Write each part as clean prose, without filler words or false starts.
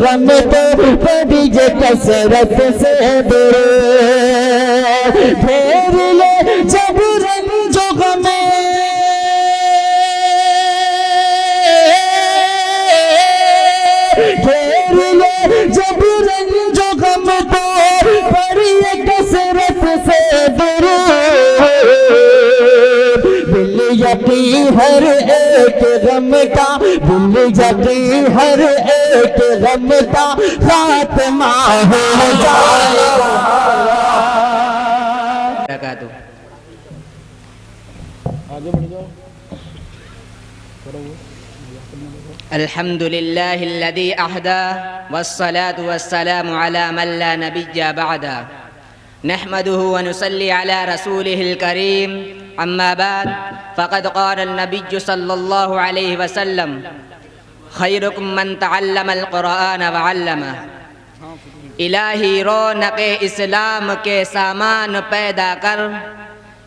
गम तो पड़ी जे कसरत से दूर। फेर ले जब रंजो गमे फेर ले जब रंजो गम तो पड़ी कसरत से दूर। दिल यकी हर एक गम का, दिल यकी हर एक गम का खात्मा हो जाएगा। आगे बढ़ जाओ। अल्हम्दुलिल्लाहिल्लज़ी अहदा वस्सलातु वस्सलामु अला मन ला नबिय्य बअदा नहमदुहु व नुसल्ली अला रसूलिहिल करीम अम्मा बाद फ़क़द क़ाल नबिय्यु सल्लल्लाहु अलैहि वसल्लम खैरुकुम मन तअल्लमल क़ुरआन व अल्लमह। इलाही रौनक़े इस्लाम के सामान पैदा कर,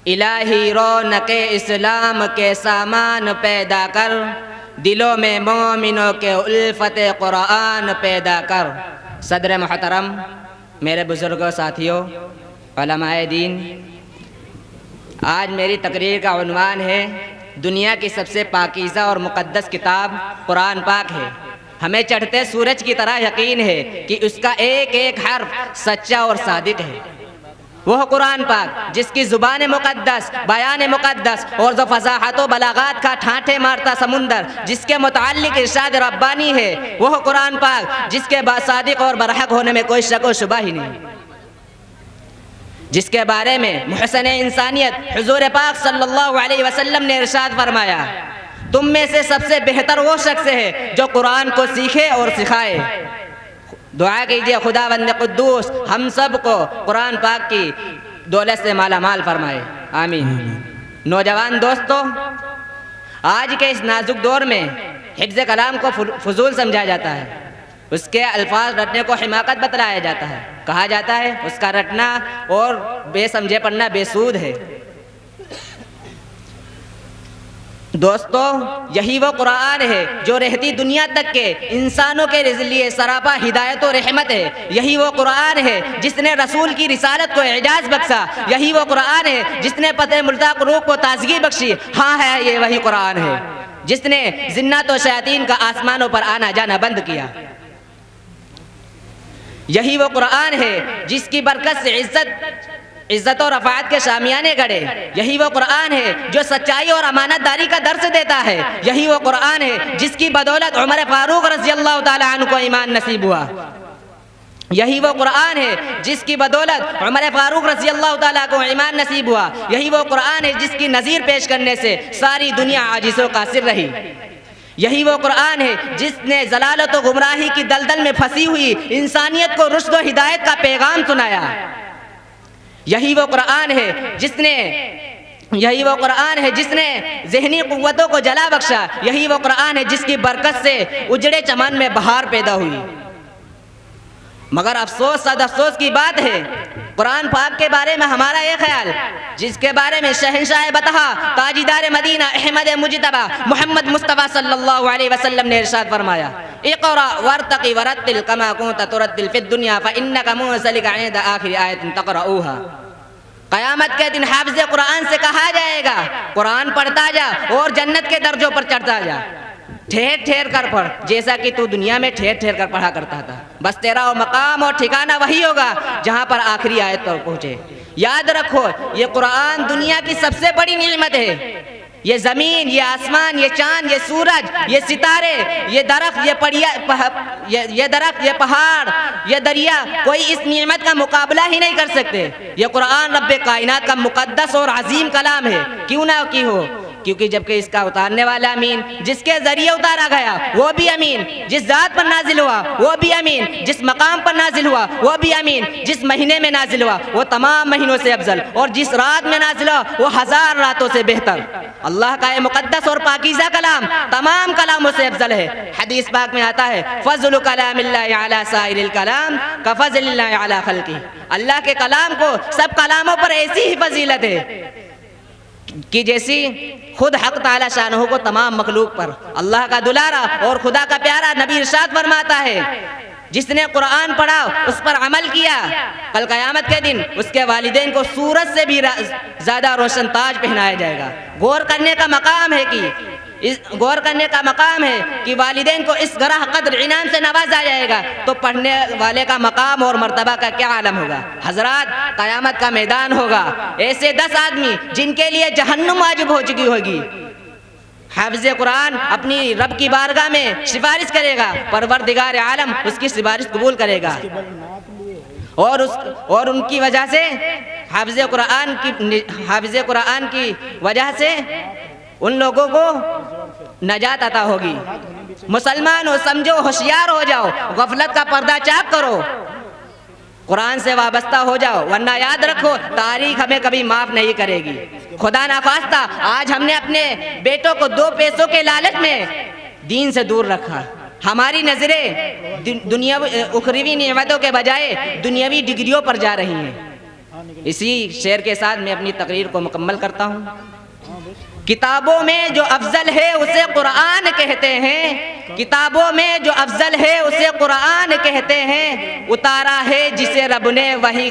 इलाही रौनक़े इस्लाम के सामान पैदा कर, दिलों में मोमिनों के उल्फत क़ुरआन पैदा कर। सदर मोहतरम, मेरे बुज़ुर्गों, साथियों, उलमाए दीन, आज मेरी तकरीर का उन्वान है दुनिया की सबसे पाकीज़ा और मुक़द्दस किताब कुरान पाक है। हमें चढ़ते सूरज की तरह यकीन है कि उसका एक एक हर्फ सच्चा और सादिक है। वह कुरान पाक जिसकी ज़ुबान मुक़द्दस, बयान मुक़द्दस और जो फ़ज़ाहत व बलागात का ठाठे मारता समुंदर जिसके मुताल्लिक़ इरशाद रब्बानी है, वह कुरान पाक जिसके सादिक और बरहक होने में कोई शक व शुबा ही नहीं, जिसके बारे में मुहसन इंसानियत हुज़ूर पाक सल्लल्लाहु अलैहि वसल्लम ने इरशाद फरमाया, तुम में से सबसे बेहतर वो शख्स है जो कुरान को सीखे और सिखाए। दुआ कीजिए खुदावंद कुद्दूस हम सब को कुरान पाक की दौलत से माला माल फरमाए, आमीन। नौजवान दोस्तों, आज के इस नाजुक दौर में हिफ्ज़ कलाम को फजूल समझा जाता है, उसके अल्फाज रटने को हिमाकत बतलाया जाता है। कहा जाता है उसका रटना और बेसमझे पढ़ना बेसूद है। दोस्तों, यही वो कुरान है जो रहती दुनिया तक के इंसानों के लिए सरापा हिदायत और रहमत है। यही वो कुरान है जिसने रसूल की रिसालत को एजाज बख्शा। यही वो कुरान है जिसने पते मुल्ताक रूह को ताजगी बख्शी। हाँ है, ये वही कुरान है जिसने जिन्नात और शयातीन का आसमानों पर आना जाना बंद किया। यही वो कुरान है जिसकी बरकत से इज्जत और रफ़ात के शामियाने गढ़े। यही वो कुरान है जो सच्चाई और अमानतदारी का दर्स देता है। यही वो कुरान है जिसकी बदौलत उमर फारूक रज़ी अल्लाह ताला अन्हु को ईमान नसीब हुआ। यही वो कुरान है जिसकी बदौलत उमर फारूक रज़ी अल्लाह ताला को ईमान नसीब हुआ। यही वो कुरान है जिसकी नज़ीर पेश करने से सारी दुनिया आजिज़ों का सिर रही। यही वो कुरान है जिसने ज़लालत और गुमराही की दलदल में फंसी हुई इंसानियत को रुश्द और हिदायत का पैगाम सुनाया। यही वो कुरान है जिसने ज़हनी क़ुव्वतों को जला बख्शा। यही वो कुरान है जिसकी बरकत से उजड़े चमन में बहार पैदा हुई। मगर अफसोस, सद अफसोस की बात है, कुरान पाक के बारे में हमारा ये ख्याल, जिसके बारे में शहंशाह बतहा ताजीदार मदीना अहमद मुजतबा मोहम्मद मुस्तफ़ा सल्लल्लाहु अलैहि वसल्लम ने इरशाद फरमाया, इक़रा वरतक़ी वरत्तिल कमा कुंत तुरत्तिल फिद दुनिया फ़इन्नका मुरसलिका इंद आखिर आयतिन तक़रऊहा। क़यामत के दिन हाफ़िज़ कुरान से कहा जाएगा, कुरान पढ़ता जा और जन्नत के दर्जों पर चढ़ता जा, ठहर ठहर कर पढ़ जैसा कि तू दुनिया में ठहर ठहर कर पढ़ा करता था। बस तेरा वो मकाम और ठिकाना वही होगा जहाँ पर आखिरी आयत पर पहुँचे। याद रखो, ये कुरान दुनिया की सबसे बड़ी नेमत है। ये ज़मीन, ये आसमान, ये चाँद, ये सूरज, ये सितारे, ये दरख्त, ये दरख्त, ये पहाड़, ये दरिया, कोई इस नेमत का मुकाबला ही नहीं कर सकते। ये कुरान रब्बे कायनात का मुक़द्दस और अजीम कलाम है। क्यों ना की हो, क्योंकि जबकि इसका उतारने वाला अमीन, जिसके जरिए उतारा गया वो भी अमीन, जिस जात पर नाजिल हुआ वो भी अमीन, जिस मकाम पर नाजिल हुआ वो भी अमीन, जिस महीने में नाजिल हुआ वो तमाम महीनों से अफजल, और जिस रात में नाजिल हुआ वो 1000 रातों से बेहतर। अल्लाह का ये मुक़द्दस और पाकीज़ा कलाम तमाम कलामों से अफजल है। हदीस पाक में आता है, फ़ज़्लु कलामिल्लाहि अला साइरिल कलाम कफ़ज़लिल्लाहि अला ख़ल्क़िही। अल्लाह के कलाम को सब कलामों पर ऐसी ही फजीलत है कि जैसी खुद हक ताला शानहू को तमाम मखलूक पर। अल्लाह का दुलारा और खुदा का प्यारा नबी इरशाद फरमाता है, जिसने कुरान पढ़ा, उस पर अमल किया, कल क़यामत के दिन उसके वालिदैन को सूरज से भी ज़्यादा रोशन ताज पहनाया जाएगा। गौर करने का मकाम है कि वालिदैन को इस गरह कद्र इनाम से नवाजा जाएगा, तो पढ़ने वाले का मकाम और मर्तबा का क्या आलम होगा। हजरात, क़यामत का मैदान होगा, ऐसे 10 आदमी जिनके लिए जहन्नुम वाजिब हो चुकी होगी। हाफिज़ कुरान अपनी रब की बारगाह में सिफारिश करेगा, परवरदिगार आलम उसकी सिफारिश कबूल करेगा, और उनकी वजह से हाफिज़ कुरान की वजह से उन लोगों को नजात अता होगी। मुसलमान हो, समझो, होशियार हो जाओ, गफलत का पर्दा चाक करो, कुरान से वाबस्ता हो जाओ, वरना याद रखो तारीख हमें कभी माफ नहीं करेगी। खुदा ना खास्ता आज हमने अपने बेटों को 2 पैसों के लालच में दीन से दूर रखा। हमारी नजरें दुनियावी उखरवी नेमतों के बजाय दुनियावी डिग्रियों पर जा रही हैं। इसी शेर के साथ मैं अपनी तकरीर को मुकम्मल करता हूँ। किताबों में जो अफजल है उसे कुरान कहते हैं, किताबों में जो अफजल है उसे कुरान कहते हैं, उतारा है जिसे रब ने वही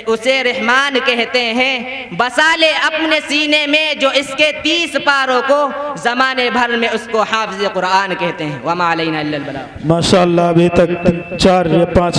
उसे रहमान कहते हैं, बसा ले अपने सीने में जो इसके 30 पारों को, ज़माने भर में उसको हाफ़िज़ कुरान कहते हैं। वमा अलैना इल्लल बलाग। माशाअल्लाह, अभी तक 4 या 5